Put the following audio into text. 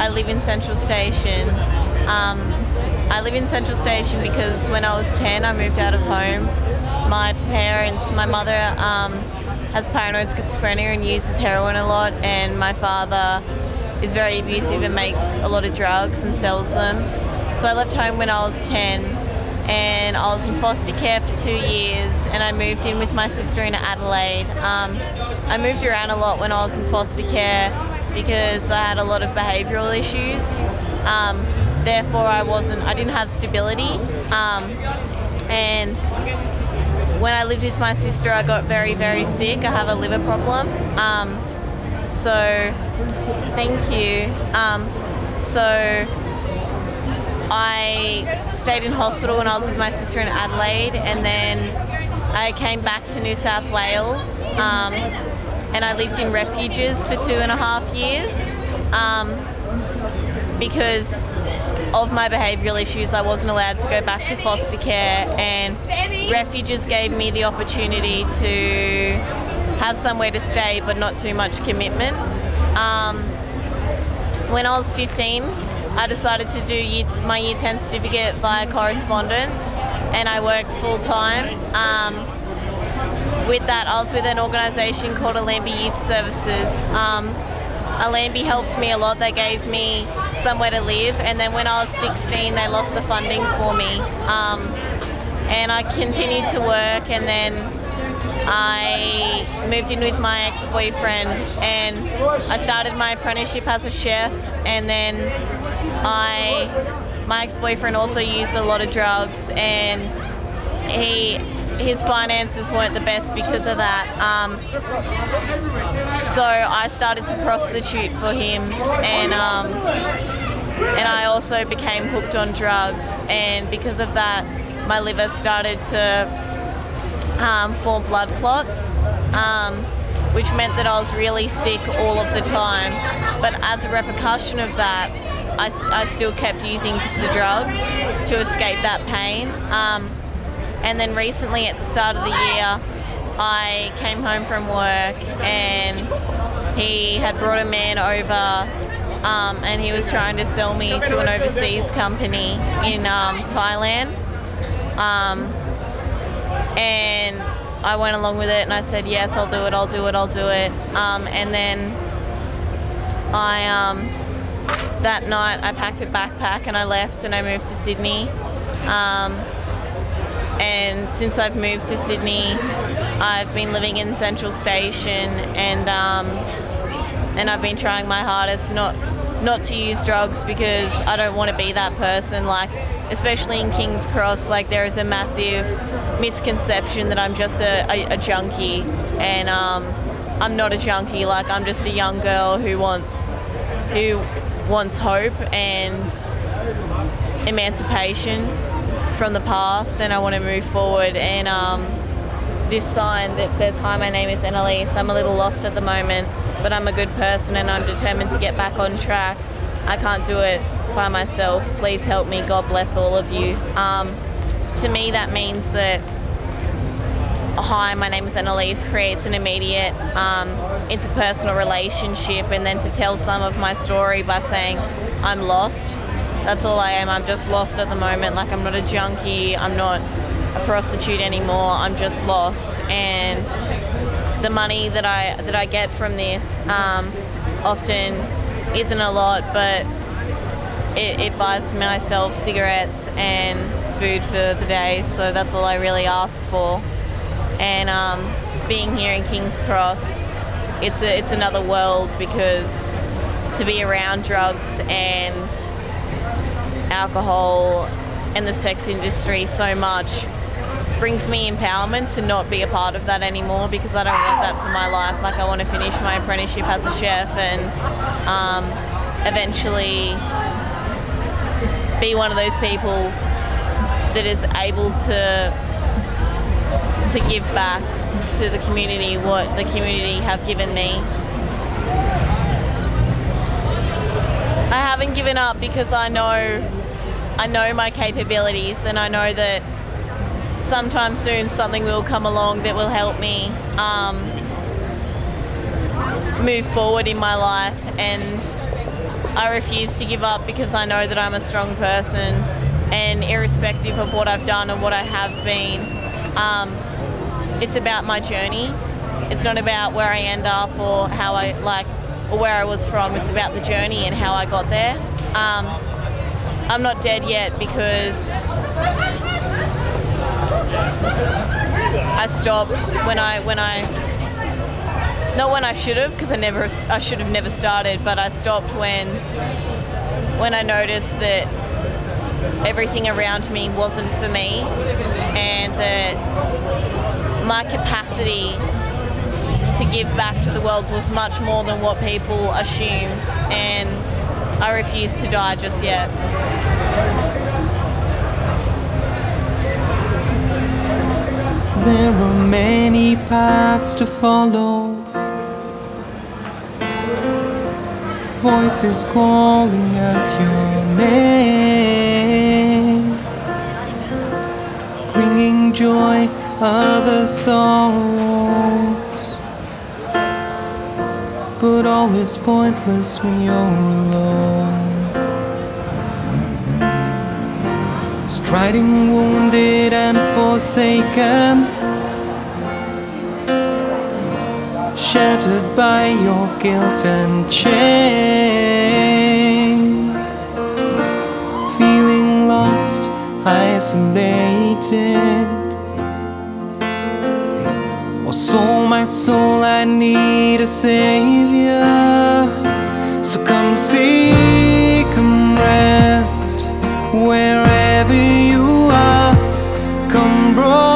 I live in Central Station. I live in Central Station because when I was 10, I moved out of home. My mother has paranoid schizophrenia and uses heroin a lot, and my father is very abusive and makes a lot of drugs and sells them. So I left home when I was 10, and I was in foster care for 2 years, and I moved in with my sister in Adelaide. I moved around a lot when I was in foster care because I had a lot of behavioural issues. Therefore, I didn't have stability. And when I lived with my sister, I got very, very sick. I have a liver problem. Thank you. So I stayed in hospital when I was with my sister in Adelaide, and then I came back to New South Wales, and I lived in refuges for 2.5 years because of my behavioural issues. I wasn't allowed to go back to foster care, and refuges gave me the opportunity to have somewhere to stay but not too much commitment. When I was 15, I decided to do my Year 10 certificate via correspondence, and I worked full time. With that, I was with an organisation called Allambie Youth Services. Allambie helped me a lot. They gave me somewhere to live, and then when I was 16, they lost the funding for me. And I continued to work, and then I moved in with my ex-boyfriend, and I started my apprenticeship as a chef, and then my ex-boyfriend also used a lot of drugs, and his finances weren't the best because of that. So I started to prostitute for him, and I also became hooked on drugs, and because of that, my liver started to form blood clots, which meant that I was really sick all of the time. But as a repercussion of that, I still kept using the drugs to escape that pain. And then recently, at the start of the year, I came home from work, and he had brought a man over, and he was trying to sell me to an overseas company in Thailand. And I went along with it, and I said, yes, I'll do it. And then that night I packed a backpack and I left, and I moved to Sydney. And since I've moved to Sydney, I've been living in Central Station, and I've been trying my hardest not to use drugs because I don't want to be that person. Like, especially in King's Cross, like, there is a massive misconception that I'm just a junkie, and I'm not a junkie. Like, I'm just a young girl who wants hope and emancipation from the past, and I want to move forward. And this sign that says, "Hi, my name is Annalise. I'm a little lost at the moment, but I'm a good person and I'm determined to get back on track. I can't do it by myself. Please help me. God bless all of you." To me, that means that "Hi, my name is Annalise" creates an immediate interpersonal relationship, and then to tell some of my story by saying I'm lost. That's all I am. I'm just lost at the moment. Like, I'm not a junkie. I'm not a prostitute anymore. I'm just lost. And the money that I get from this often isn't a lot, but it buys myself cigarettes and food for the day. So that's all I really ask for. And being here in King's Cross, it's another world, because to be around drugs and alcohol and the sex industry so much brings me empowerment to not be a part of that anymore, because I don't want that for my life. Like, I want to finish my apprenticeship as a chef and eventually be one of those people that is able to give back to the community what the community have given me. I haven't given up because I know my capabilities, and I know that sometime soon something will come along that will help me move forward in my life and I refuse to give up because I know that I'm a strong person, and irrespective of what I've done and what I have been, it's about my journey. It's not about where I end up or how I or where I was from. It's about the journey and how I got there. I'm not dead yet because I stopped not when I should have, because I should have never started, but I stopped when I noticed that everything around me wasn't for me, and that my capacity to give back to the world was much more than what people assume, and I refuse to die just yet. There are many paths to follow, voices calling out your name, bringing joy, other sorrow. But all is pointless when you're alone, striding wounded and forsaken, shattered by your guilt and shame, feeling lost, isolated. Oh soul, my soul, I need a savior. So come seek, come rest, wherever you are. Come, bro.